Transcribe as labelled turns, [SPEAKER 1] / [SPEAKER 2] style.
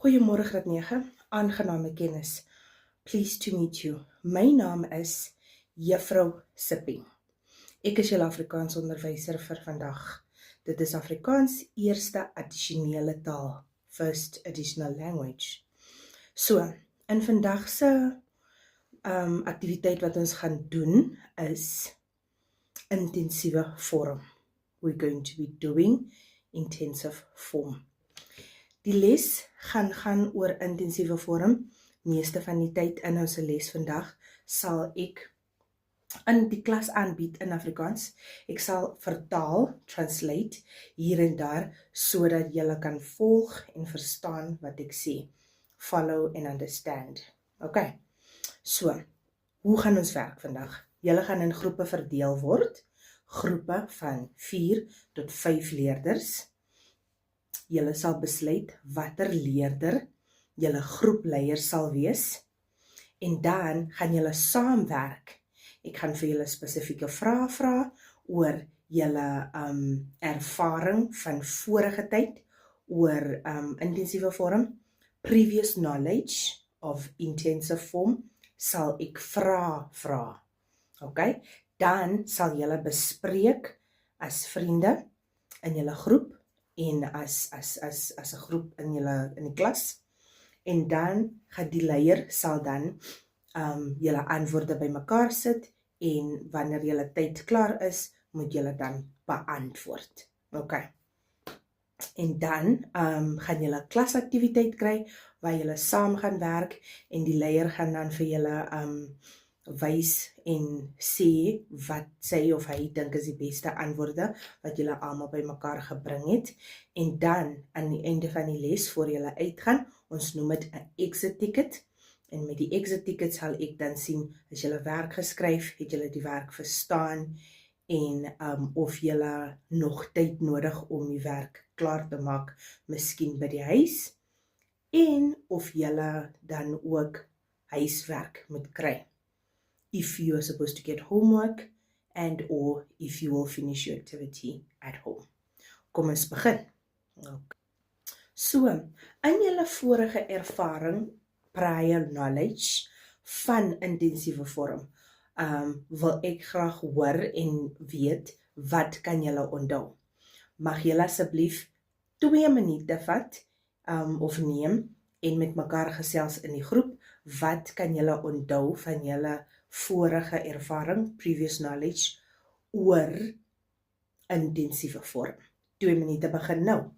[SPEAKER 1] Goeiemôre graad 9, aangename kennis. Pleased to meet you. My naam is Juffrou Sipping. Ek is julle Afrikaans onderwyser vir vandag. Dit is Afrikaans eerste addisionele taal, first additional language. So, in vandag se aktiwiteit wat ons gaan doen is intensiewe vorm. We're going to be doing intensive form. Die les gaan oor intensiewe vorm. Meeste van die tyd in ons les vandag sal ek in die klas aanbied in Afrikaans. Ek sal vertaal, translate, hier en daar, sodat julle kan volg en verstaan wat ek sê. Follow and understand. Ok, so, hoe gaan ons werk vandag? Julle gaan in groepe verdeel word, groepe van 4 tot 5 leerders. Julle sal besluit watter leerder julle groepleier sal wees, en dan gaan julle saamwerk. Ek gaan vir julle spesifieke vrae vra oor julle ervaring van vorige tyd oor intensiewe vorm, previous knowledge of intensive form sal ek vra. Ok, dan sal julle bespreek as vriende in julle groep en as 'n groep in die klas, en dan gaan die leier sal dan julle antwoorde bymekaar sit, en wanneer julle tyd klaar is, moet julle dan beantwoord. Ok, en dan gaan julle klasaktiwiteit kry waar julle saam gaan werk, en die leier gaan dan vir julle wys en sê wat sy of hy dink is die beste antwoorde wat julle almal bymekaar gebring het, en dan aan die einde van die les voor julle uitgaan, ons noem dit 'n exit ticket, en met die exit ticket sal ek dan sien as julle werk geskryf, het julle die werk verstaan, en of julle nog tyd nodig om die werk klaar te maak, miskien by die huis, en of julle dan ook huiswerk moet kry. If you are supposed to get homework, and or if you will finish your activity at home. Kom ons begin. Okay. So, in julle vorige ervaring, prior knowledge van intensiewe vorm, wil ek graag hoor en weet, wat kan julle onthou? Mag julle asseblief 2 minute vat, of neem, en met mekaar gesels in die groep, wat kan julle onthou van julle vorige ervaring, previous knowledge, oor intensiewe vorm. 2 minute begin nou.